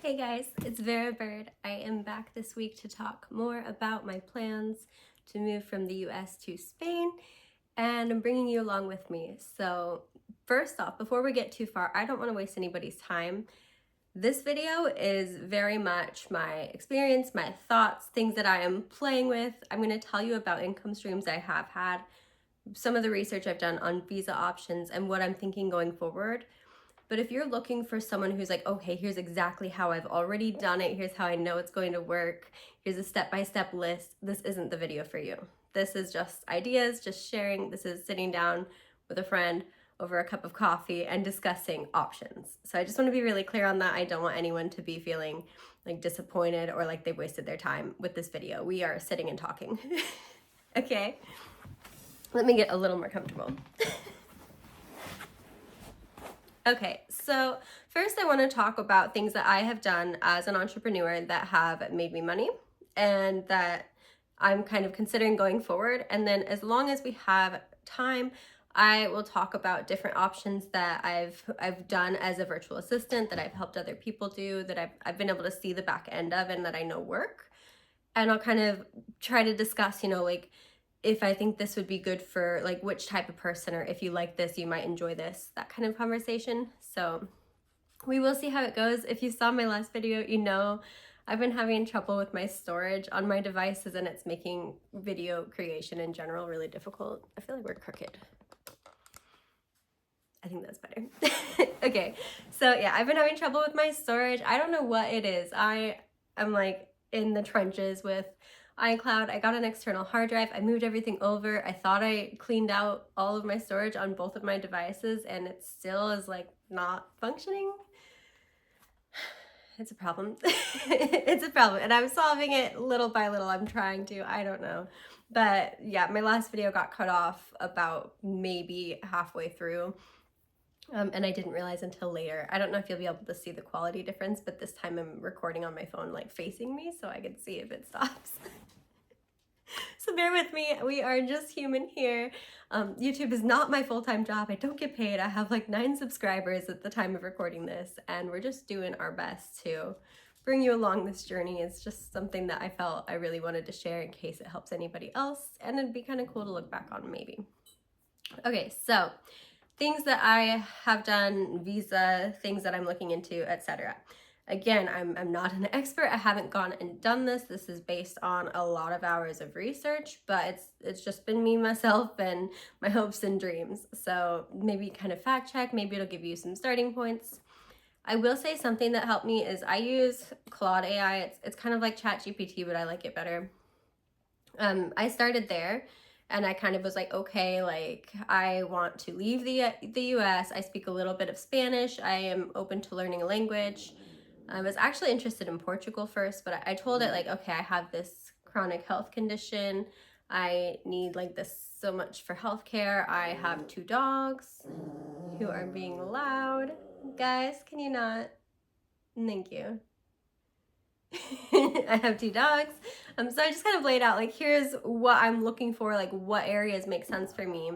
Hey guys, it's Vera Bird. I am back this week to talk more about my plans to move from the US to Spain, and I'm bringing you along with me. So first off, before we get too far, I don't want to waste anybody's time. This video is very much my experience, my thoughts, things that I am playing with. I'm going to tell you about income streams I have had, some of the research I've done on visa options, and what I'm thinking going forward. But if you're looking for someone who's like, okay, here's exactly how I've already done it, here's how I know it's going to work, here's a step-by-step list, this isn't the video for you. This is just ideas, just sharing. This is sitting down with a friend over a cup of coffee and discussing options. So I just want to be really clear on that. I don't want anyone to be feeling like disappointed or like they've wasted their time with this video. We are sitting and talking. Okay, let me get a little more comfortable. Okay, so first I want to talk about things that I have done as an entrepreneur that have made me money and that I'm kind of considering going forward. And then as long as we have time, I will talk about different options that I've done as a virtual assistant, that I've helped other people do, that I've been able to see the back end of and that I know work. And I'll kind of try to discuss, like if I think this would be good for like which type of person, or if you like this, you might enjoy this, that kind of conversation. So we will see how it goes. If you saw my last video, I've been having trouble with my storage on my devices, and it's making video creation in general really difficult. I feel like we're crooked. I think that's better. Okay, so yeah, I've been having trouble with my storage. I don't know what it is. I'm like in the trenches with iCloud. I got an external hard drive. I moved everything over. I thought I cleaned out all of my storage on both of my devices, and it still is like not functioning. It's a problem. It's a problem, and I'm solving it little by little. I'm trying to. I don't know. But yeah, my last video got cut off about maybe halfway through. And I didn't realize until later. I don't know if you'll be able to see the quality difference, but this time I'm recording on my phone like facing me so I can see if it stops. So bear with me, we are just human here. YouTube is not my full-time job. I don't get paid. I have like 9 subscribers at the time of recording this, and we're just doing our best to bring you along this journey. It's just something that I felt I really wanted to share in case it helps anybody else, and it'd be kind of cool to look back on maybe. Okay, so things that I have done, visa, things that I'm looking into, etc. Again, I'm not an expert. I haven't gone and done this. This is based on a lot of hours of research, but it's just been me, myself, and my hopes and dreams. So maybe kind of fact check, maybe it'll give you some starting points. I will say something that helped me is I use Claude AI. It's kind of like ChatGPT, but I like it better. I started there. And I kind of was like, okay, like I want to leave the US. I speak a little bit of Spanish. I am open to learning a language. I was actually interested in Portugal first, but I told it like, okay, I have this chronic health condition. I need like this so much for healthcare. I have 2 dogs who are being loud. Guys, can you not? Thank you. I have 2 dogs. So I just kind of laid out like, here's what I'm looking for, like what areas make sense for me.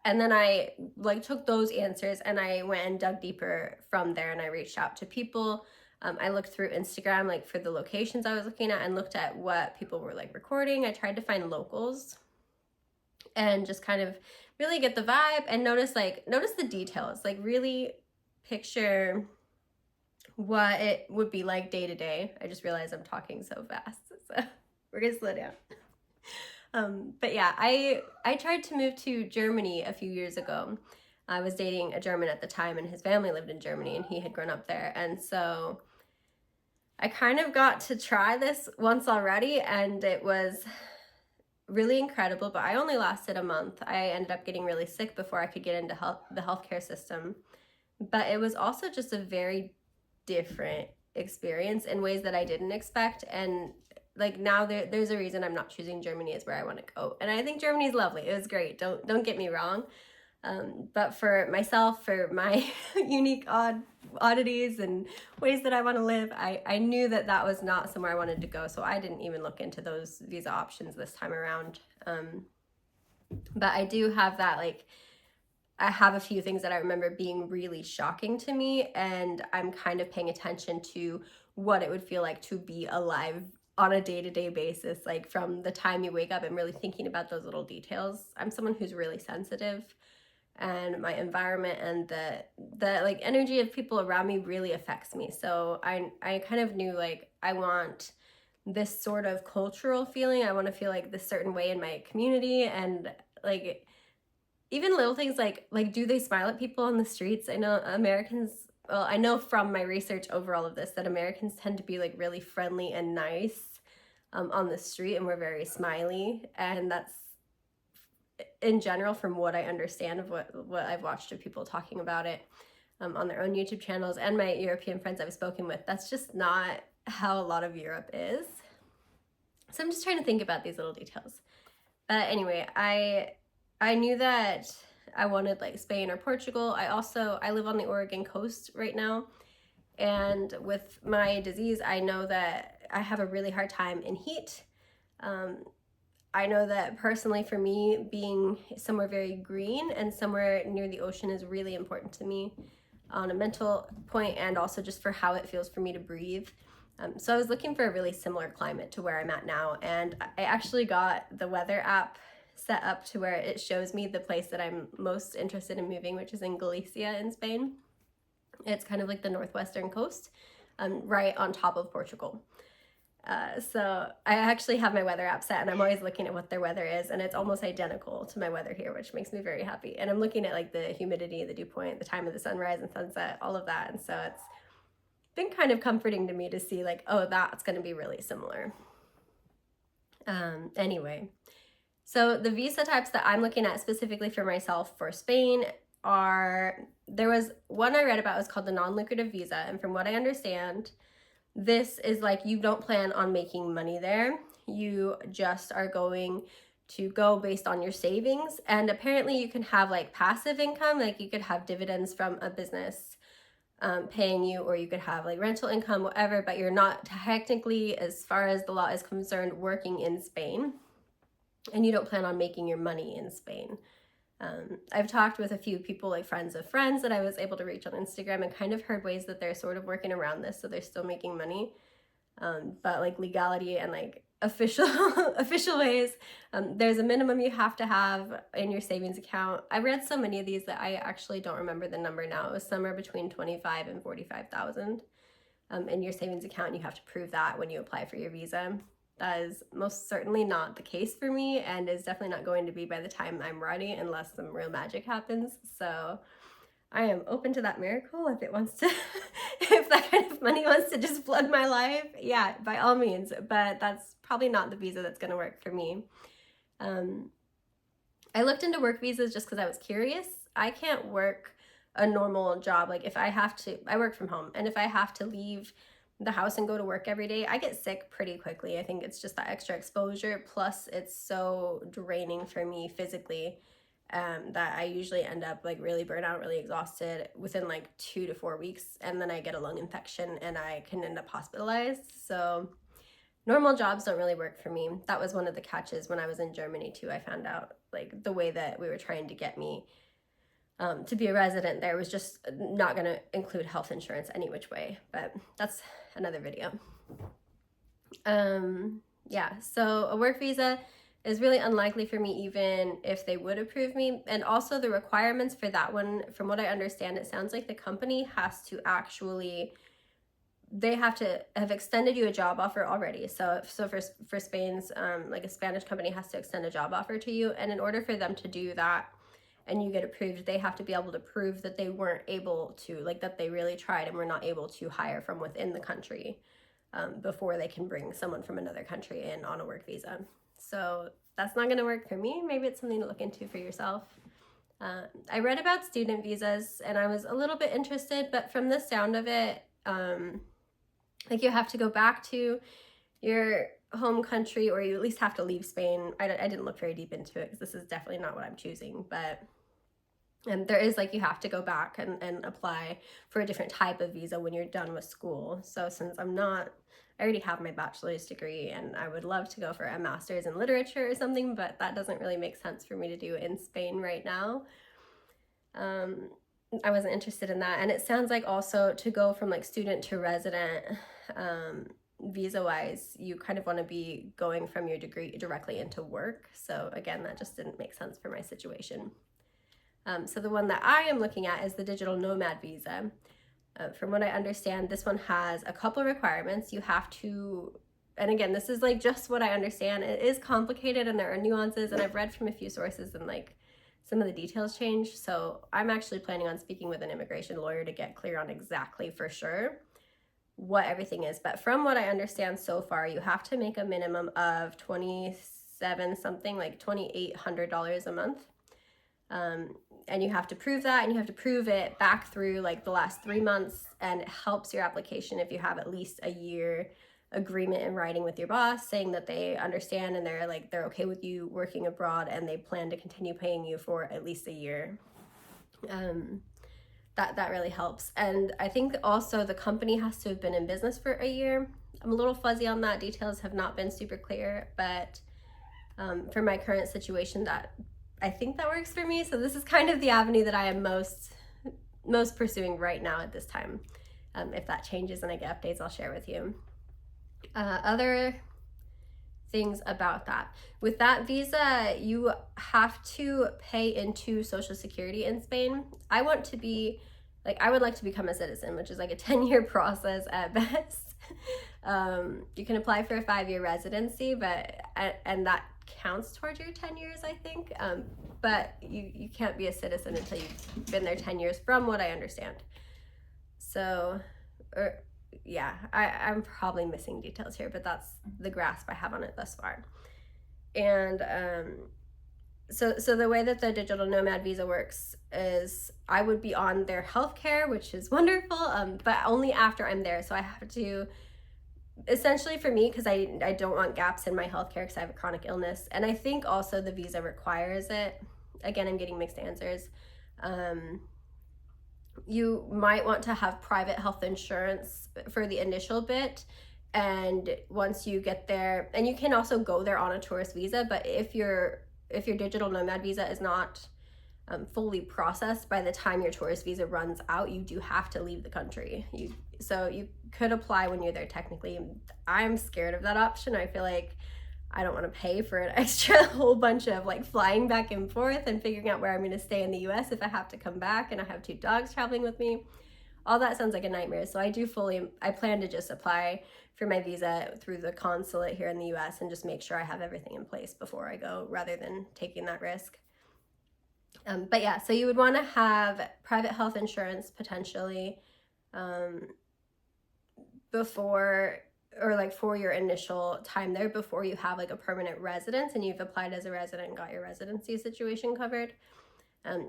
And then I like took those answers and I went and dug deeper from there, and I reached out to people. I looked through Instagram like for the locations I was looking at, and looked at what people were like recording. I tried to find locals and just kind of really get the vibe and notice the details, like really picture what it would be like day to day. I just realized I'm talking so fast, so we're gonna slow down. But yeah, I tried to move to Germany a few years ago. I was dating a German at the time, and his family lived in Germany, and he had grown up there. And so I kind of got to try this once already, and it was really incredible, but I only lasted a month. I ended up getting really sick before I could get into the healthcare system. But it was also just a very different experience in ways that I didn't expect. And like now there's a reason I'm not choosing Germany as where I want to go. And I think Germany is lovely. It was great. Don't get me wrong. But for myself, for my unique oddities and ways that I want to live, I knew that was not somewhere I wanted to go. So I didn't even look into those visa options this time around. But I do have that like I have a few things that I remember being really shocking to me, and I'm kind of paying attention to what it would feel like to be alive on a day-to-day basis, like from the time you wake up and really thinking about those little details. I'm someone who's really sensitive, and my environment and the like energy of people around me really affects me. So I kind of knew, like, I want this sort of cultural feeling. I want to feel like this certain way in my community, and like even little things like do they smile at people on the streets? I know Americans, well, I know from my research over all of this that Americans tend to be like really friendly and nice on the street, and we're very smiley, and that's in general from what I understand of what I've watched of people talking about it on their own YouTube channels and my European friends I've spoken with. That's just not how a lot of Europe is. So I'm just trying to think about these little details. But anyway, I knew that I wanted like Spain or Portugal. I live on the Oregon coast right now, and with my disease, I know that I have a really hard time in heat. I know that personally for me, being somewhere very green and somewhere near the ocean is really important to me on a mental point, and also just for how it feels for me to breathe. So I was looking for a really similar climate to where I'm at now, and I actually got the weather app set up to where it shows me the place that I'm most interested in moving, which is in Galicia in Spain. It's kind of like the northwestern coast, right on top of Portugal. So I actually have my weather app set, and I'm always looking at what their weather is, and it's almost identical to my weather here, which makes me very happy. And I'm looking at like the humidity, the dew point, the time of the sunrise and sunset, all of that. And so it's been kind of comforting to me to see like, oh, that's going to be really similar. Anyway, so the visa types that I'm looking at specifically for myself for Spain there was one I read about, it was called the non-lucrative visa. And from what I understand, this is like you don't plan on making money there. You just are going to go based on your savings. And apparently you can have like passive income, like you could have dividends from a business paying you, or you could have like rental income, whatever, but you're not technically, as far as the law is concerned, working in Spain, and you don't plan on making your money in Spain. I've talked with a few people, like friends of friends that I was able to reach on Instagram, and kind of heard ways that they're sort of working around this, so they're still making money, but like legality and like official ways, there's a minimum you have to have in your savings account. I read so many of these that I actually don't remember the number now. It was somewhere between 25 and 45,000 in your savings account, and you have to prove that when you apply for your visa. That is most certainly not the case for me, and is definitely not going to be by the time I'm ready, unless some real magic happens. So I am open to that miracle if it wants to, if that kind of money wants to just flood my life, yeah, by all means. But that's probably not the visa that's going to work for me. I looked into work visas just because I was curious. I can't work a normal job. Like if I have to, I work from home, and if I have to leave the house and go to work every day, I get sick pretty quickly. I think it's just that extra exposure, plus it's so draining for me physically that I usually end up like really burnt out, really exhausted within like 2 to 4 weeks, and then I get a lung infection and I can end up hospitalized. So normal jobs don't really work for me. That was one of the catches when I was in Germany too. I found out like the way that we were trying to get me to be a resident there was just not going to include health insurance any which way, but that's another video. Yeah, so a work visa is really unlikely for me, even if they would approve me. And also the requirements for that one, from what I understand, it sounds like the company has to actually, they have to have extended you a job offer already. So for Spain's, like a Spanish company has to extend a job offer to you. And in order for them to do that, and you get approved, they have to be able to prove that they weren't able to, like that they really tried and were not able to hire from within the country before they can bring someone from another country in on a work visa. So that's not going to work for me. Maybe it's something to look into for yourself. I read about student visas and I was a little bit interested, but from the sound of it, like you have to go back to your home country, or you at least have to leave Spain. I didn't look very deep into it because this is definitely not what I'm choosing, but there is like you have to go back and apply for a different type of visa when you're done with school. So since I already have my bachelor's degree, and I would love to go for a master's in literature or something, but that doesn't really make sense for me to do in Spain right now. I wasn't interested in that. And it sounds like also to go from like student to resident, visa wise, you kind of want to be going from your degree directly into work. So again, that just didn't make sense for my situation. So the one that I am looking at is the Digital Nomad Visa. From what I understand, this one has a couple requirements. You have to, and again, this is like just what I understand. It is complicated and there are nuances, and I've read from a few sources and like some of the details change. So I'm actually planning on speaking with an immigration lawyer to get clear on exactly for sure what everything is. But from what I understand so far, you have to make a minimum of $2,800 a month. And you have to prove that, and you have to prove it back through like the last 3 months, and it helps your application if you have at least a year agreement in writing with your boss saying that they understand and they're okay with you working abroad and they plan to continue paying you for at least a year. That really helps. And I think also the company has to have been in business for a year. I'm a little fuzzy on that. Details have not been super clear, but for my current situation, that I think that works for me. So this is kind of the avenue that I am most pursuing right now at this time. If that changes and I get updates, I'll share with you. Other things about that. With that visa, you have to pay into Social Security in Spain. I would like to become a citizen, which is like a 10-year process at best. You can apply for a 5-year residency, and that counts towards your 10 years, I think. But you can't be a citizen until you've been there 10 years, from what I understand. So, yeah, I'm probably missing details here, but that's the grasp I have on it thus far. And so the way that the Digital Nomad Visa works is I would be on their healthcare, which is wonderful, but only after I'm there. So I have to, essentially for me, because I don't want gaps in my healthcare because I have a chronic illness, and I think also the visa requires it. Again, I'm getting mixed answers. You might want to have private health insurance for the initial bit, and once you get there, and you can also go there on a tourist visa, but if your Digital Nomad Visa is not fully processed by the time your tourist visa runs out, you do have to leave the country. So you could apply when you're there technically. I'm scared of that option. I feel like I don't want to pay for an extra whole bunch of like flying back and forth and figuring out where I'm going to stay in the US if I have to come back and I have 2 dogs traveling with me. All that sounds like a nightmare. So I plan to just apply for my visa through the consulate here in the US and just make sure I have everything in place before I go, rather than taking that risk. But yeah, so you would want to have private health insurance potentially before, or like for your initial time there, before you have like a permanent residence and you've applied as a resident and got your residency situation covered.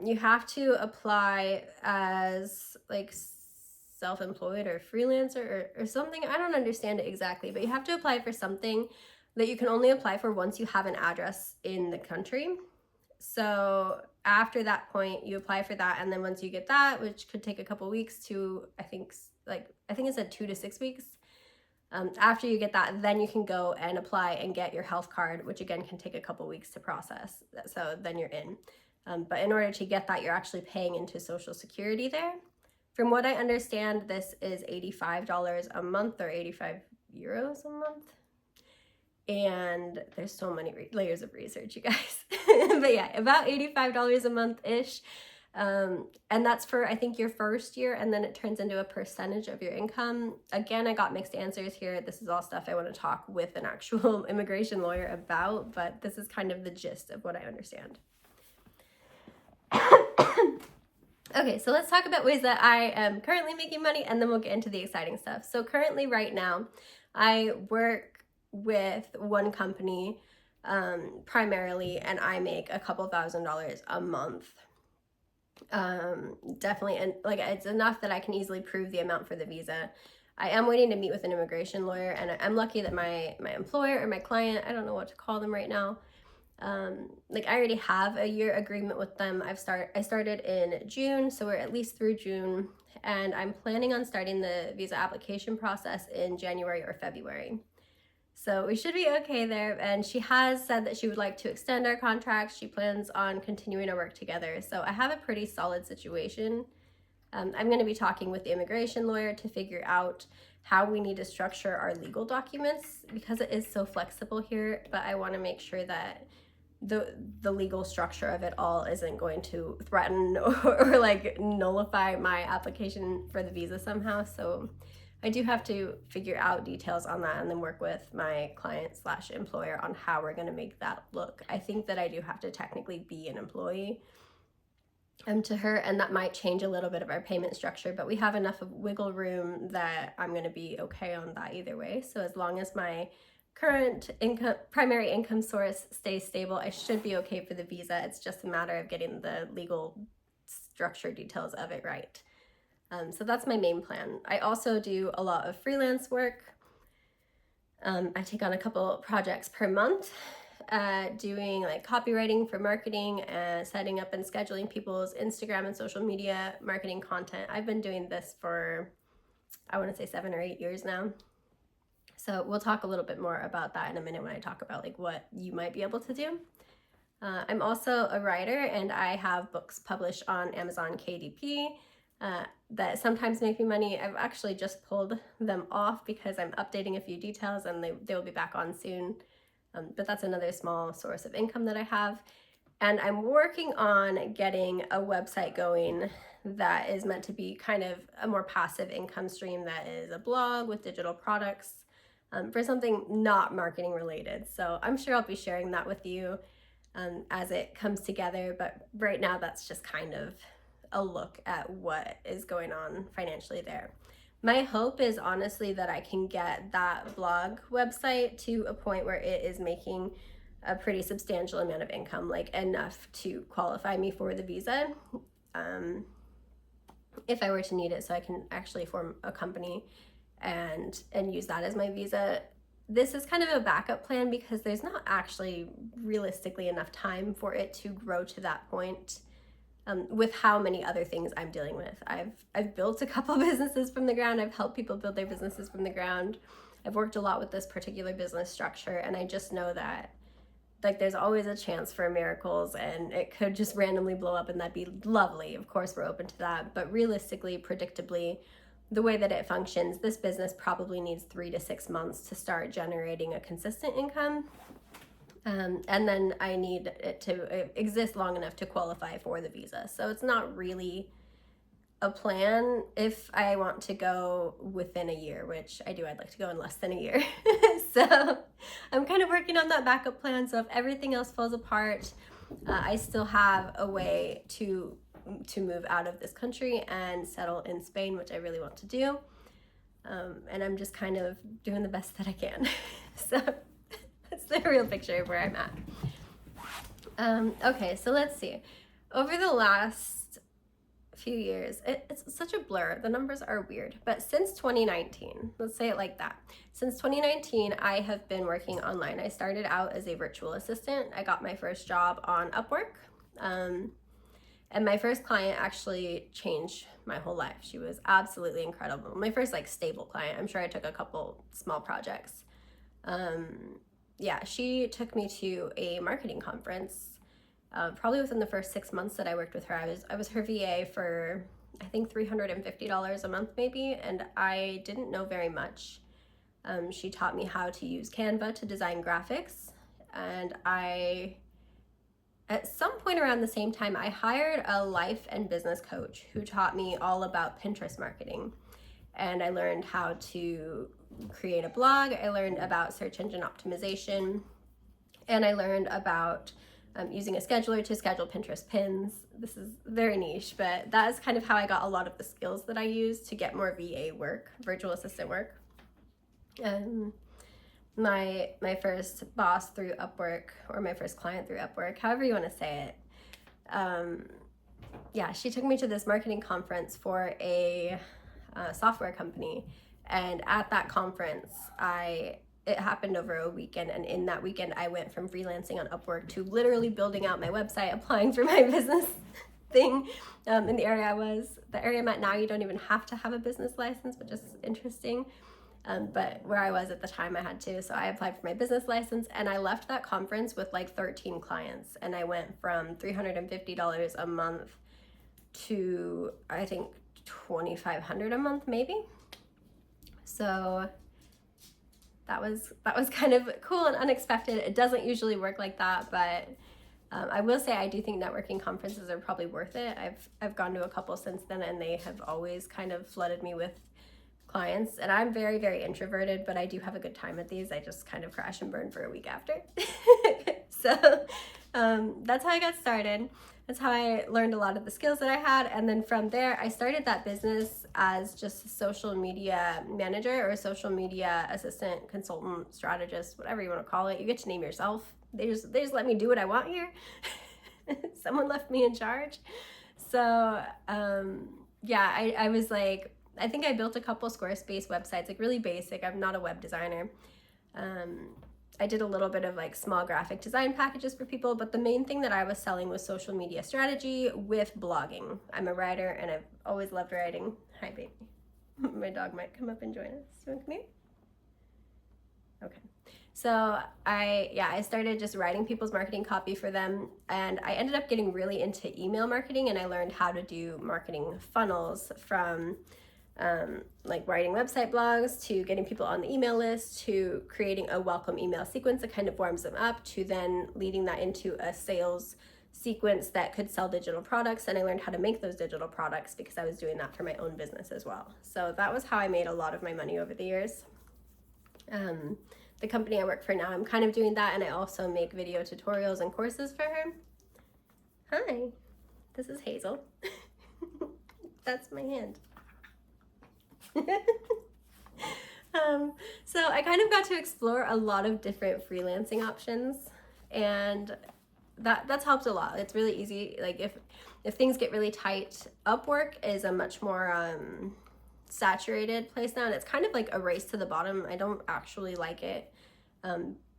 You have to apply as like self-employed or freelancer or something. I don't understand it exactly, but you have to apply for something that you can only apply for once you have an address in the country. So after that point, you apply for that, and then once you get that, which could take a couple weeks to, I think it said 2 to 6 weeks. After you get that, then you can go and apply and get your health card, which again can take a couple weeks to process. So then you're in. But in order to get that, you're actually paying into Social Security there. From what I understand, this is $85 a month or 85 euros a month. And there's so many layers of research, you guys. But yeah, about $85 a month-ish. And that's for, I think, your first year, and then it turns into a percentage of your income. Again, I got mixed answers here. This is all stuff I want to talk with an actual immigration lawyer about, but this is kind of the gist of what I understand. Okay, so let's talk about ways that I am currently making money, and then we'll get into the exciting stuff. So currently, right now, I work with one company primarily, and I make a couple $1,000s a month. Definitely, and like it's enough that I can easily prove the amount for the visa. I am waiting to meet with an immigration lawyer, and I'm lucky that my employer or my client, I don't know what to call them right now, like I already have a year agreement with them. I started in June, so we're at least through June, and I'm planning on starting the visa application process in January or February. So we should be okay there. And she has said that she would like to extend our contract. She plans on continuing our work together. So I have a pretty solid situation. I'm going to be talking with the immigration lawyer to figure out how we need to structure our legal documents because it is so flexible here, but I want to make sure that the legal structure of it all isn't going to threaten or like nullify my application for the visa somehow. So I do have to figure out details on that and then work with my client slash employer on how we're going to make that look. I think that I do have to technically be an employee to her, and that might change a little bit of our payment structure, but we have enough of wiggle room that I'm going to be okay on that either way. So as long as my current primary income source stays stable, I should be okay for the visa. It's just a matter of getting the legal structure details of it right. So that's my main plan. I also do a lot of freelance work. I take on a couple projects per month, doing like copywriting for marketing and setting up and scheduling people's Instagram and social media marketing content. I've been doing this for, I want to say 7 or 8 years now. So we'll talk a little bit more about that in a minute when I talk about like what you might be able to do. I'm also a writer, and I have books published on Amazon KDP that sometimes make me money. I've actually just pulled them off because I'm updating a few details, and they will be back on soon. But that's another small source of income that I have. And I'm working on getting a website going that is meant to be kind of a more passive income stream that is a blog with digital products for something not marketing related. So I'm sure I'll be sharing that with you as it comes together. But right now, that's just kind of a look at what is going on financially there. My hope is honestly that I can get that blog website to a point where it is making a pretty substantial amount of income, like enough to qualify me for the visa, if I were to need it, so I can actually form a company and use that as my visa. This is kind of a backup plan because there's not actually realistically enough time for it to grow to that point. With how many other things I'm dealing with. I've built a couple businesses from the ground. I've helped people build their businesses from the ground. I've worked a lot with this particular business structure, and I just know that like there's always a chance for miracles, and it could just randomly blow up, and that'd be lovely. Of course, we're open to that, but realistically, predictably, the way that it functions, this business probably needs 3 to 6 months to start generating a consistent income. And then I need it to exist long enough to qualify for the visa. So it's not really a plan if I want to go within a year, which I do. I'd like to go in less than a year. So I'm kind of working on that backup plan. So if everything else falls apart, I still have a way to move out of this country and settle in Spain, which I really want to do. And I'm just kind of doing the best that I can. So that's the real picture of where I'm at. Okay, so let's see. Over the last few years, it's such a blur. The numbers are weird. But since 2019, let's say it like that. Since 2019, I have been working online. I started out as a virtual assistant. I got my first job on Upwork. And my first client actually changed my whole life. She was absolutely incredible. My first like stable client. I'm sure I took a couple small projects. Yeah, she took me to a marketing conference probably within the first 6 months that I worked with her. I was her VA for I think $350 a month maybe, and I didn't know very much. She taught me how to use Canva to design graphics, and at some point around the same time, I hired a life and business coach who taught me all about Pinterest marketing. And I learned how to create a blog. I learned about search engine optimization. And I learned about using a scheduler to schedule Pinterest pins. This is very niche, but that is kind of how I got a lot of the skills that I use to get more VA work, virtual assistant work. My first boss through Upwork, or my first client through Upwork, however you want to say it, yeah, she took me to this marketing conference for a software company, and at that conference it happened over a weekend, and in that weekend I went from freelancing on Upwork to literally building out my website, applying for my business thing in the area I'm at now. You don't even have to have a business license, which is interesting. But where I was at the time, I had to. So I applied for my business license, and I left that conference with like 13 clients. And I went from $350 a month to, I think, $2,500 a month, maybe. So that was kind of cool and unexpected. It doesn't usually work like that, but I will say I do think networking conferences are probably worth it. I've gone to a couple since then, and they have always kind of flooded me with clients. And I'm very, very introverted, but I do have a good time at these. I just kind of crash and burn for a week after. So that's how I got started. That's how I learned a lot of the skills that I had. And then from there, I started that business as just a social media manager or a social media assistant, consultant, strategist, whatever you want to call it. You get to name yourself. They just let me do what I want here. Someone left me in charge. So yeah, I was like, I think I built a couple Squarespace websites, like really basic. I'm not a web designer. I did a little bit of like small graphic design packages for people, but the main thing that I was selling was social media strategy with blogging. I'm a writer, and I've always loved writing. Hi, baby. My dog might come up and join us. You want to come here? Okay. So I started just writing people's marketing copy for them, and I ended up getting really into email marketing, and I learned how to do marketing funnels from like writing website blogs to getting people on the email list to creating a welcome email sequence that kind of warms them up to then leading that into a sales sequence that could sell digital products. And I learned how to make those digital products because I was doing that for my own business as well. So that was how I made a lot of my money over the years. The company I work for now, I'm kind of doing that, and I also make video tutorials and courses for her. Hi, this is Hazel. That's my hand. So I kind of got to explore a lot of different freelancing options, and that's helped a lot. It's really easy. Like if things get really tight, Upwork is a much more saturated place now, and it's kind of like a race to the bottom. I don't actually like it,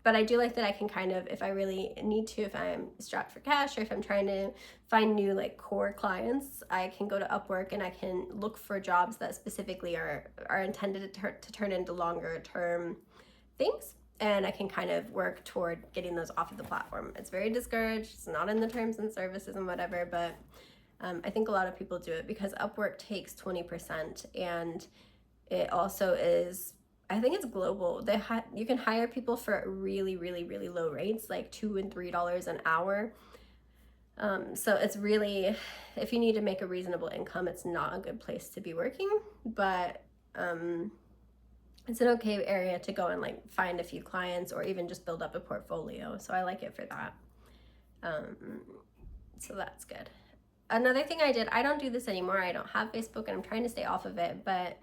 but I do like that I can kind of, if I really need to, if I'm strapped for cash or if I'm trying to find new like core clients, I can go to Upwork and I can look for jobs that specifically are intended to turn into longer term things, and I can kind of work toward getting those off of the platform. It's very discouraged. It's not in the terms and services and whatever, but I think a lot of people do it because Upwork takes 20%, and it also is, I think it's global. You can hire people for really, really, really low rates, like $2 and $3 an hour. So it's really, if you need to make a reasonable income, it's not a good place to be working, but it's an okay area to go and like find a few clients or even just build up a portfolio. So I like it for that. So that's good. Another thing I did, I don't do this anymore. I don't have Facebook, and I'm trying to stay off of it, but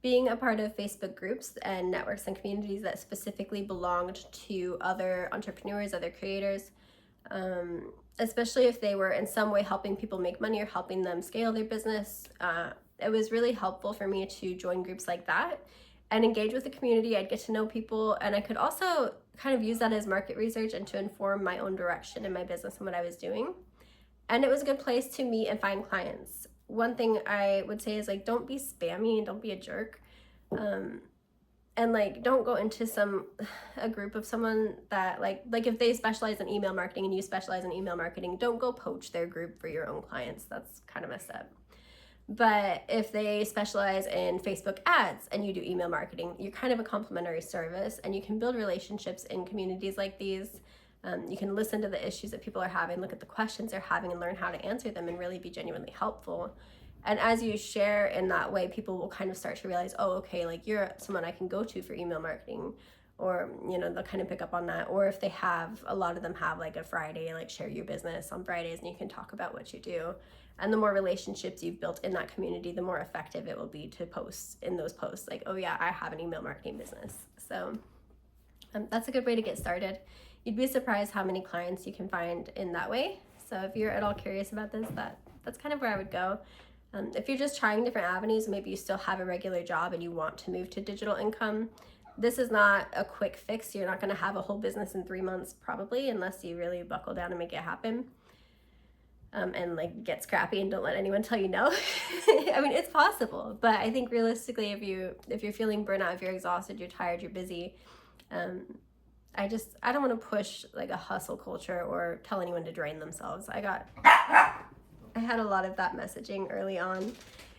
being a part of Facebook groups and networks and communities that specifically belonged to other entrepreneurs, other creators, especially if they were in some way helping people make money or helping them scale their business, it was really helpful for me to join groups like that and engage with the community. I'd get to know people, and I could also kind of use that as market research and to inform my own direction in my business and what I was doing. And it was a good place to meet and find clients. One thing I would say is like, don't be spammy and don't be a jerk. And like, don't go into a group of someone that like if they specialize in email marketing and you specialize in email marketing, don't go poach their group for your own clients. That's kind of messed up. But if they specialize in Facebook ads and you do email marketing, you're kind of a complementary service, and you can build relationships in communities like these. You can listen to the issues that people are having, look at the questions they're having, and learn how to answer them and really be genuinely helpful. And as you share in that way, people will kind of start to realize, oh, okay, like you're someone I can go to for email marketing, or, you know, they'll kind of pick up on that. Or if they have, a lot of them have like a Friday, like share your business on Fridays, and you can talk about what you do. And the more relationships you've built in that community, the more effective it will be to post in those posts like, oh yeah, I have an email marketing business. So that's a good way to get started. You'd be surprised how many clients you can find in that way. So if you're at all curious about this, that's kind of where I would go. If you're just trying different avenues, maybe you still have a regular job and you want to move to digital income, this is not a quick fix. You're not going to have a whole business in 3 months probably, unless you really buckle down and make it happen. and like get scrappy and don't let anyone tell you no. I mean, it's possible, but I think realistically, if you're feeling burnout, if you're exhausted, you're tired, you're busy, I don't want to push like a hustle culture or tell anyone to drain themselves. I had a lot of that messaging early on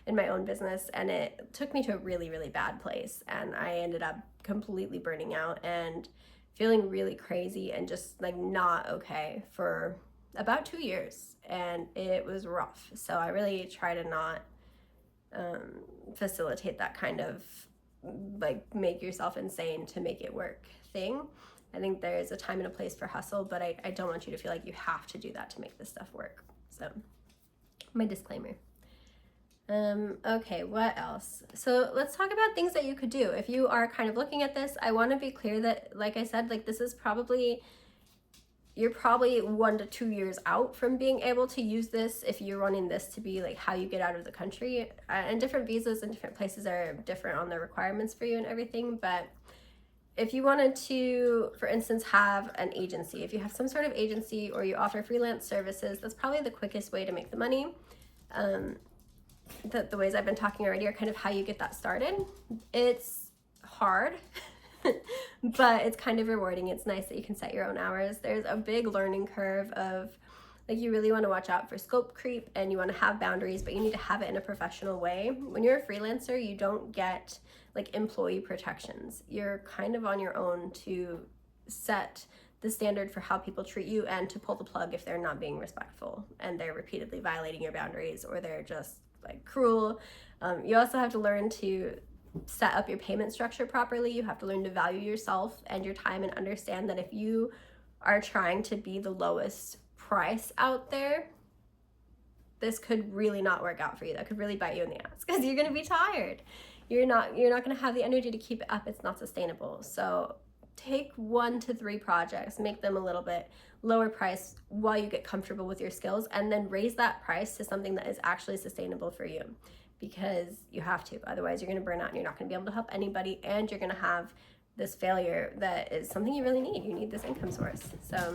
in my own business, and it took me to a really, really bad place, and I ended up completely burning out and feeling really crazy and just like not okay for about 2 years, and it was rough. So I really try to not facilitate that kind of like make yourself insane to make it work thing. I think there is a time and a place for hustle, but I don't want you to feel like you have to do that to make this stuff work. So my disclaimer. Okay, what else? So let's talk about things that you could do. If you are kind of looking at this, I want to be clear that, like I said, like this is you're probably 1 to 2 years out from being able to use this if you're wanting this to be like how you get out of the country. And different visas and different places are different on the requirements for you and everything. But if you wanted to, for instance, have an agency, if you have some sort of agency or you offer freelance services, that's probably the quickest way to make the money. The ways I've been talking already are kind of how you get that started. It's hard, but it's kind of rewarding. It's nice that you can set your own hours. There's a big learning curve of like you really want to watch out for scope creep and you want to have boundaries, but you need to have it in a professional way. When you're a freelancer, you don't get like employee protections. You're kind of on your own to set the standard for how people treat you and to pull the plug if they're not being respectful and they're repeatedly violating your boundaries or they're just like cruel. You also have to learn to set up your payment structure properly. You have to learn to value yourself and your time and understand that if you are trying to be the lowest price out there, this could really not work out for you. That could really bite you in the ass because you're going to be tired. You're not going to have the energy to keep it up. It's not sustainable. So take 1 to 3 projects, make them a little bit lower price while you get comfortable with your skills, and then raise that price to something that is actually sustainable for you, because you have to. Otherwise, you're going to burn out and you're not going to be able to help anybody, and you're going to have this failure that is something you really need. You need this income source. So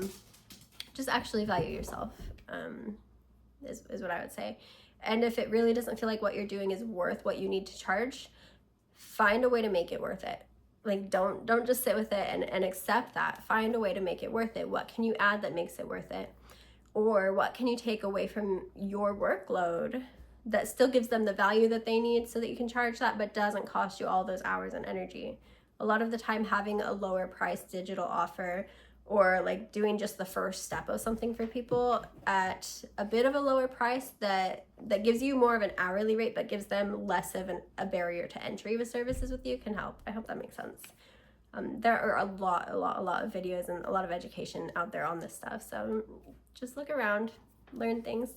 just actually value yourself is what I would say. And if it really doesn't feel like what you're doing is worth what you need to charge, find a way to make it worth it. Like don't just sit with it and accept that. Find a way to make it worth it. What can you add that makes it worth it? Or what can you take away from your workload that still gives them the value that they need so that you can charge that but doesn't cost you all those hours and energy? A lot of the time having a lower price digital offer or like doing just the first step of something for people at a bit of a lower price that gives you more of an hourly rate but gives them less of a barrier to entry with services with you can help. I hope that makes sense. There are a lot of videos and a lot of education out there on this stuff. So just look around, learn things.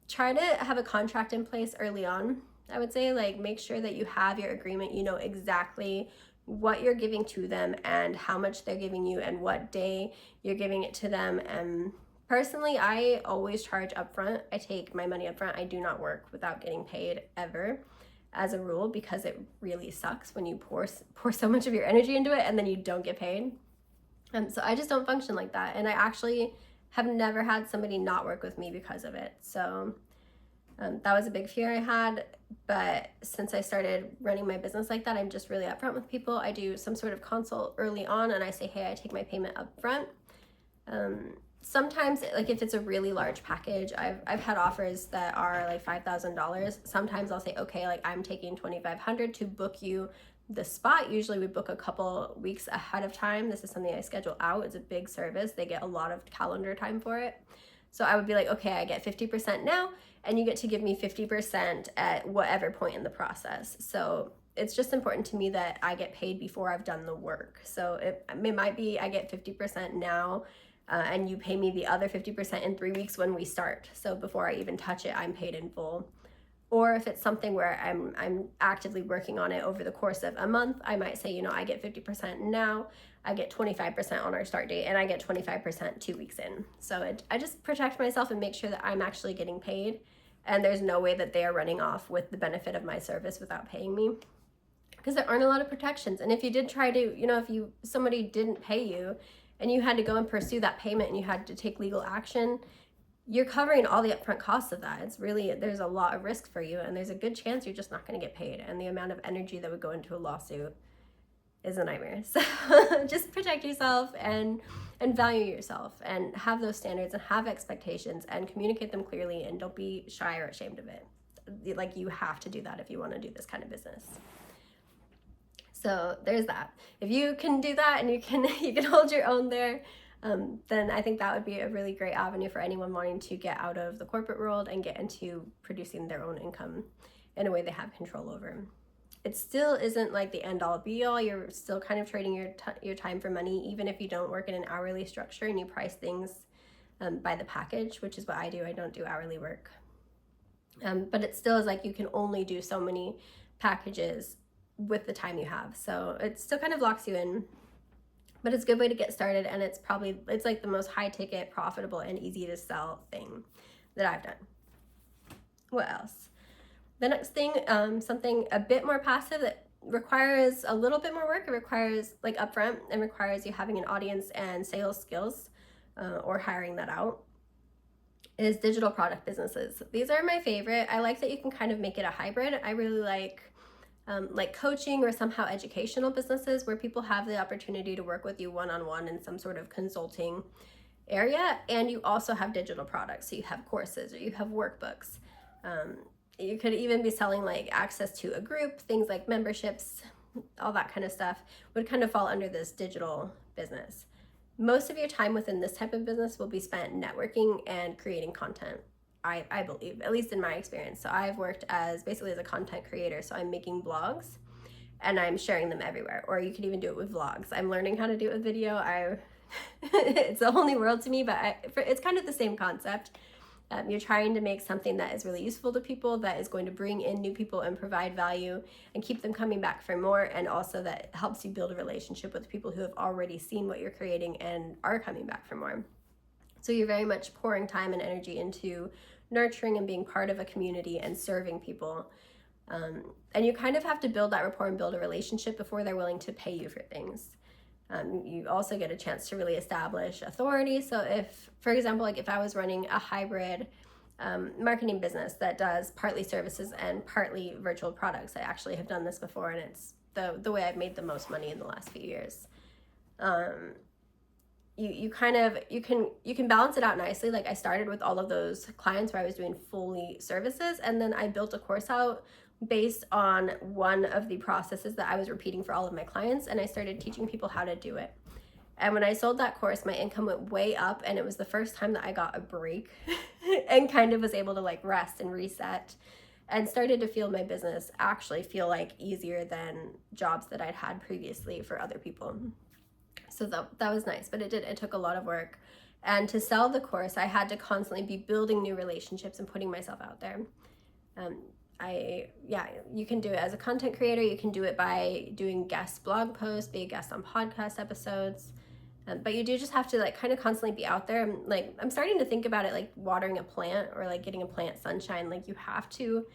Try to have a contract in place early on. I would say like make sure that you have your agreement, you know exactly what you're giving to them and how much they're giving you and what day you're giving it to them. And personally, I always charge upfront. I take my money upfront. I do not work without getting paid ever as a rule, because it really sucks when you pour so much of your energy into it and then you don't get paid. So I just don't function like that. And I actually have never had somebody not work with me because of it. So that was a big fear I had, but since I started running my business like that, I'm just really upfront with people. I do some sort of consult early on and I say, hey, I take my payment up front. Sometimes, like if it's a really large package, I've had offers that are like $5,000. Sometimes I'll say, okay, like I'm taking $2,500 to book you the spot. Usually we book a couple weeks ahead of time. This is something I schedule out. It's a big service. They get a lot of calendar time for it. So I would be like, okay, I get 50% now, and you get to give me 50% at whatever point in the process. So it's just important to me that I get paid before I've done the work. So it might be I get 50% now, and you pay me the other 50% in 3 weeks when we start. So before I even touch it, I'm paid in full. Or if it's something where I'm actively working on it over the course of a month, I might say, you know, I get 50% now, I get 25% on our start date, and I get 25% 2 weeks in. So I just protect myself and make sure that I'm actually getting paid, and there's no way that they are running off with the benefit of my service without paying me, because there aren't a lot of protections. And if you did try to, you know, if somebody didn't pay you and you had to go and pursue that payment and you had to take legal action, you're covering all the upfront costs of that. It's really, there's a lot of risk for you, and there's a good chance you're just not going to get paid. And the amount of energy that would go into a lawsuit is a nightmare. So just protect yourself and value yourself, and have those standards and have expectations and communicate them clearly, and don't be shy or ashamed of it. Like, you have to do that if you want to do this kind of business. So there's that. If you can do that and you can hold your own there, then I think that would be a really great avenue for anyone wanting to get out of the corporate world and get into producing their own income in a way they have control over. It still isn't like the end all be all. You're still kind of trading your time for money, even if you don't work in an hourly structure and you price things by the package, which is what I do. I don't do hourly work. But it still is like you can only do so many packages with the time you have. So it still kind of locks you in, but it's a good way to get started. And it's like the most high ticket, profitable, and easy to sell thing that I've done. What else? The next thing, something a bit more passive that requires a little bit more work. It requires like upfront, and requires you having an audience and sales skills, or hiring that out, is digital product businesses. These are my favorite. I like that you can kind of make it a hybrid. I really like coaching or somehow educational businesses where people have the opportunity to work with you one-on-one in some sort of consulting area, and you also have digital products. So you have courses, or you have workbooks. You could even be selling like access to a group, things like memberships, all that kind of stuff would kind of fall under this digital business. Most of your time within this type of business will be spent networking and creating content, I believe, at least in my experience. So I've worked basically as a content creator. So I'm making blogs and I'm sharing them everywhere. Or you could even do it with vlogs. I'm learning how to do it with video. It's a whole new world to me, but it's kind of the same concept. You're trying to make something that is really useful to people, that is going to bring in new people and provide value and keep them coming back for more, and also that helps you build a relationship with people who have already seen what you're creating and are coming back for more. So you're very much pouring time and energy into nurturing and being part of a community and serving people. And you kind of have to build that rapport and build a relationship before they're willing to pay you for things. You also get a chance to really establish authority. So if, for example, like if I was running a hybrid marketing business that does partly services and partly virtual products, I actually have done this before, and it's the way I've made the most money in the last few years. You can balance it out nicely. Like I started with all of those clients where I was doing fully services, and then I built a course out based on one of the processes that I was repeating for all of my clients, and I started teaching people how to do it. And when I sold that course, my income went way up, and it was the first time that I got a break and kind of was able to like rest and reset, and started to feel my business actually feel like easier than jobs that I'd had previously for other people. So that was nice, but it took a lot of work. And to sell the course, I had to constantly be building new relationships and putting myself out there. You can do it as a content creator. You can do it by doing guest blog posts, be a guest on podcast episodes. But you do just have to like kind of constantly be out there. Like I'm starting to think about it like watering a plant, or like getting a plant sunshine. Like you have to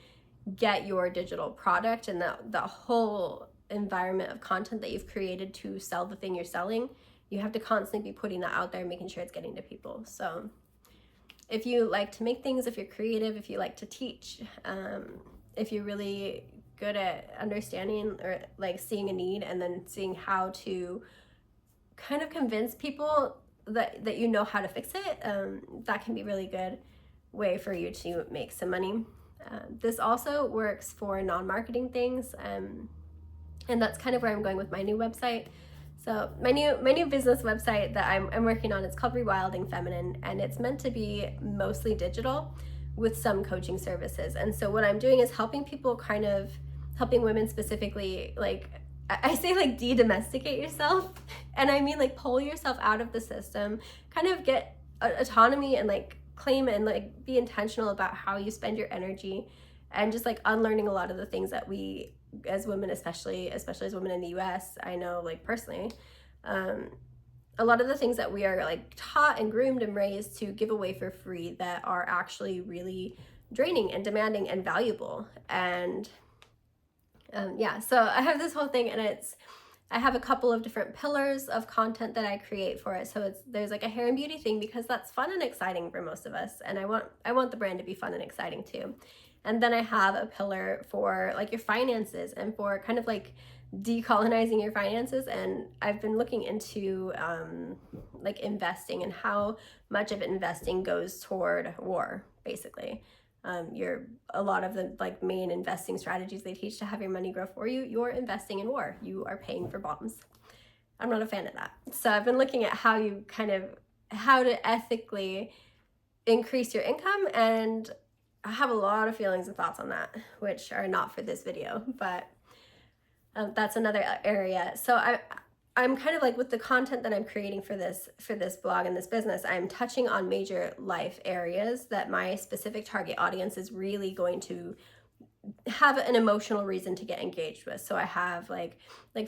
get your digital product and the whole environment of content that you've created to sell the thing you're selling. You have to constantly be putting that out there and making sure it's getting to people. So if you like to make things, if you're creative, if you like to teach, if you're really good at understanding or like seeing a need and then seeing how to kind of convince people that you know how to fix it, that can be a really good way for you to make some money. This also works for non-marketing things, and that's kind of where I'm going with my new website. So my new business website that I'm working on, it's called Rewilding Feminine, and it's meant to be mostly digital with some coaching services. And so what I'm doing is helping women specifically, like I say like de-domesticate yourself, and I mean like pull yourself out of the system, kind of get autonomy and like claim and like be intentional about how you spend your energy, and just like unlearning a lot of the things that we as women, especially as women in the US, I know like personally, a lot of the things that we are like taught and groomed and raised to give away for free that are actually really draining and demanding and valuable. And so I have this whole thing, and I have a couple of different pillars of content that I create for it. So there's like a hair and beauty thing because that's fun and exciting for most of us, and I want the brand to be fun and exciting too. And then I have a pillar for like your finances and for kind of like decolonizing your finances. And I've been looking into like investing and how much of investing goes toward war, basically. A lot of the like main investing strategies they teach to have your money grow for you, you're investing in war. You are paying for bombs. I'm not a fan of that. So I've been looking at how to ethically increase your income, and I have a lot of feelings and thoughts on that, which are not for this video, but that's another area. So I'm kind of like, with the content that I'm creating for this blog and this business, I'm touching on major life areas that my specific target audience is really going to have an emotional reason to get engaged with. So I have like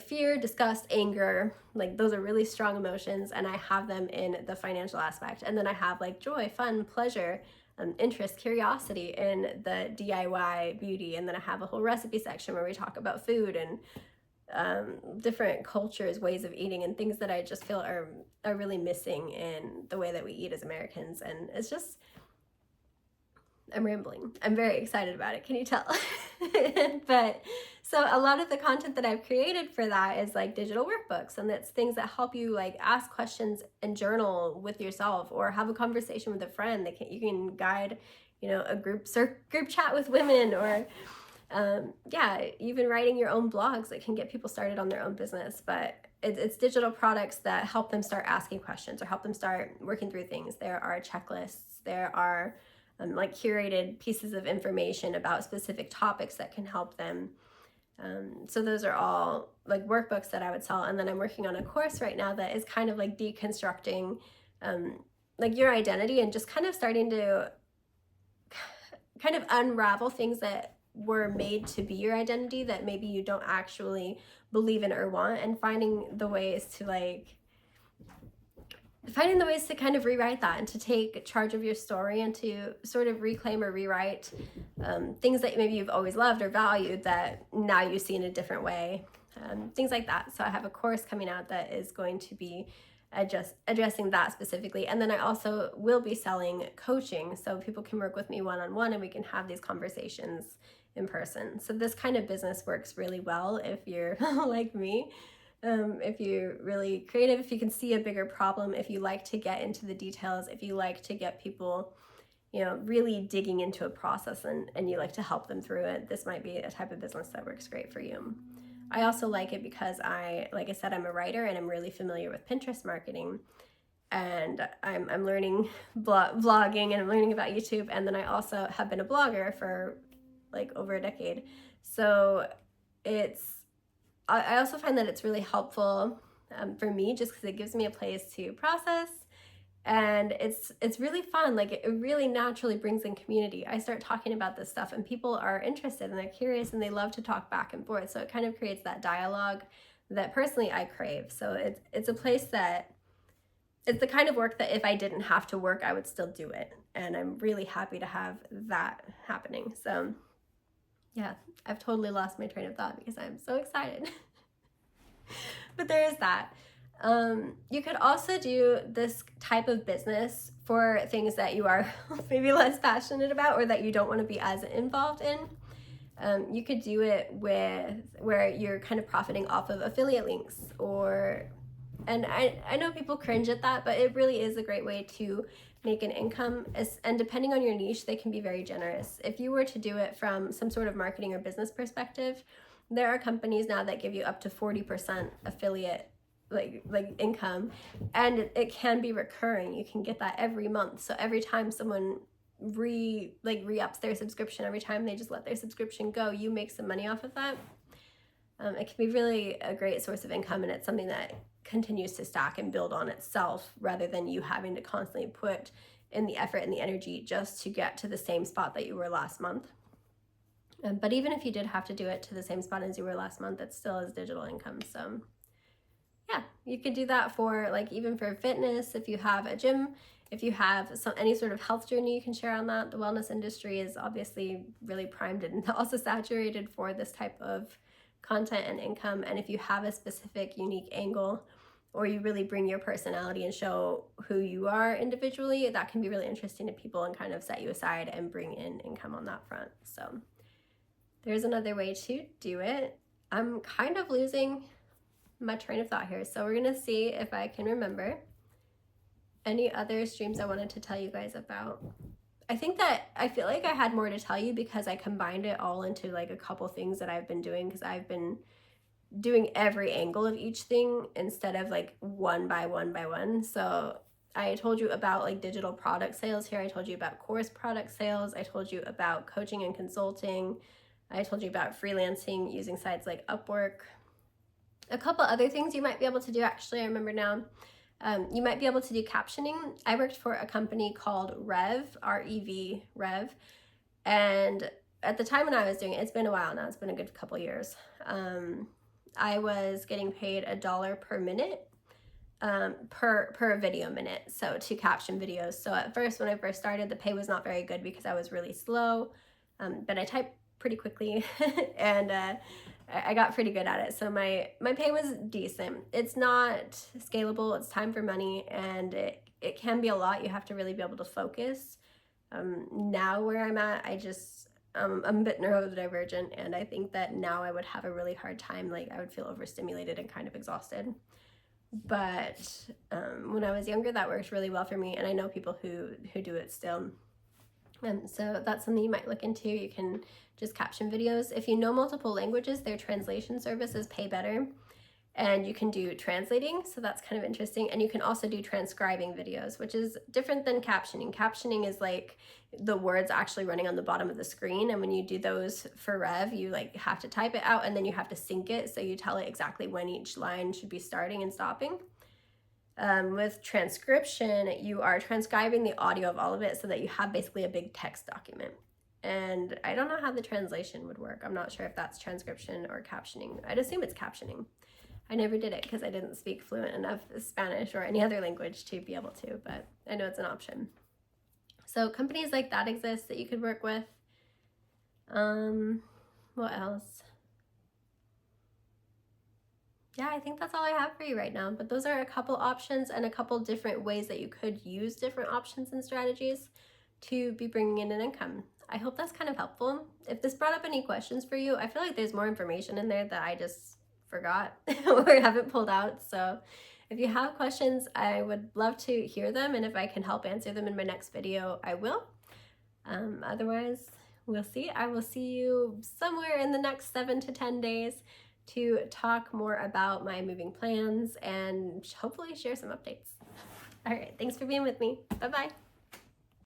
fear, disgust, anger, like those are really strong emotions, and I have them in the financial aspect. And then I have like joy, fun, pleasure, interest, curiosity in the DIY beauty. And then I have a whole recipe section where we talk about food and different cultures, ways of eating, and things that I just feel are really missing in the way that we eat as Americans. And it's just, I'm rambling. I'm very excited about it. Can you tell? But so a lot of the content that I've created for that is like digital workbooks, and that's things that help you like ask questions and journal with yourself, or have a conversation with a friend that you can guide, a group chat with women, or even writing your own blogs that can get people started on their own business. But it's digital products that help them start asking questions or help them start working through things. There are checklists. There are like curated pieces of information about specific topics that can help them. So those are all like workbooks that I would sell. And then I'm working on a course right now that is kind of like deconstructing like your identity, and just kind of starting to kind of unravel things that were made to be your identity that maybe you don't actually believe in or want, and finding the ways to kind of rewrite that and to take charge of your story, and to sort of reclaim or rewrite things that maybe you've always loved or valued that now you see in a different way, things like that. So I have a course coming out that is going to be addressing that specifically. And then I also will be selling coaching, so people can work with me one-on-one and we can have these conversations in person. So this kind of business works really well if you're like me. If you're really creative, if you can see a bigger problem, if you like to get into the details, if you like to get people, really digging into a process, and you like to help them through it, this might be a type of business that works great for you. I also like it because like I said, I'm a writer and I'm really familiar with Pinterest marketing, and I'm learning vlogging, and I'm learning about YouTube, and then I also have been a blogger for like over a decade. So I also find that it's really helpful for me, just because it gives me a place to process, and it's really fun. Like it really naturally brings in community. I start talking about this stuff and people are interested and they're curious and they love to talk back and forth. So it kind of creates that dialogue that personally I crave. So it's a place that, it's the kind of work that if I didn't have to work, I would still do it. And I'm really happy to have that happening. So yeah, I've totally lost my train of thought because I'm so excited. But there is that. You could also do this type of business for things that you are maybe less passionate about, or that you don't want to be as involved in. You could do it where you're kind of profiting off of affiliate links, and I know people cringe at that, but it really is a great way to make an income. And depending on your niche, they can be very generous. If you were to do it from some sort of marketing or business perspective, there are companies now that give you up to 40% affiliate like income, and it can be recurring. You can get that every month. So every time someone re-ups their subscription, every time they just let their subscription go, you make some money off of that. It can be really a great source of income, and it's something that continues to stack and build on itself, rather than you having to constantly put in the effort and the energy just to get to the same spot that you were last month. But even if you did have to do it to the same spot as you were last month, it still is digital income. So yeah, you could do that for even for fitness. If you have a gym, if you have any sort of health journey you can share on that. The wellness industry is obviously really primed and also saturated for this type of content and income. And if you have a specific unique angle, or you really bring your personality and show who you are individually, that can be really interesting to people and kind of set you aside and bring in income on that front. So there's another way to do it. I'm kind of losing my train of thought here, so we're gonna see if I can remember any other streams I wanted to tell you guys about. I think that I feel like I had more to tell you because I combined it all into like a couple things that I've been doing, because I've been doing every angle of each thing instead of like one by one. So I told you about like digital product sales here. I told you about course product sales. I told you about coaching and consulting. I told you about freelancing using sites like Upwork. A couple other things you might be able to do, actually, I remember now. You might be able to do captioning. I worked for a company called Rev, R-E-V, Rev. And at the time when I was doing it, it's been a while now, it's been a good couple years. I was getting paid $1 per minute, per video minute, so to caption videos. So at first, when I first started, the pay was not very good because I was really slow, but I typed pretty quickly and I got pretty good at it. So my pay was decent. It's not scalable, it's time for money, and it can be a lot. You have to really be able to focus. Now where I'm at, I'm a bit neurodivergent, and I think that now I would have a really hard time. Like, I would feel overstimulated and kind of exhausted. But when I was younger, that worked really well for me, and I know people who do it still. So that's something you might look into. You can just caption videos. If you know multiple languages, their translation services pay better. And you can do translating, so that's kind of interesting. And you can also do transcribing videos, which is different than captioning. Captioning is like the words actually running on the bottom of the screen. And when you do those for Rev, you like have to type it out and then you have to sync it. So you tell it exactly when each line should be starting and stopping. With transcription, you are transcribing the audio of all of it so that you have basically a big text document. And I don't know how the translation would work. I'm not sure if that's transcription or captioning. I'd assume it's captioning. I never did it because I didn't speak fluent enough Spanish or any other language to be able to, but I know it's an option. So companies like that exist that you could work with. What else? Yeah, I think that's all I have for you right now, but those are a couple options and a couple different ways that you could use different options and strategies to be bringing in an income. I hope that's kind of helpful. If this brought up any questions for you, I feel like there's more information in there that I just forgot or haven't pulled out. So if you have questions, I would love to hear them, and if I can help answer them in my next video, I will. Otherwise, we'll see. I will see you somewhere in the next 7 to 10 days to talk more about my moving plans and hopefully share some updates. All right, thanks for being with me. Bye-bye.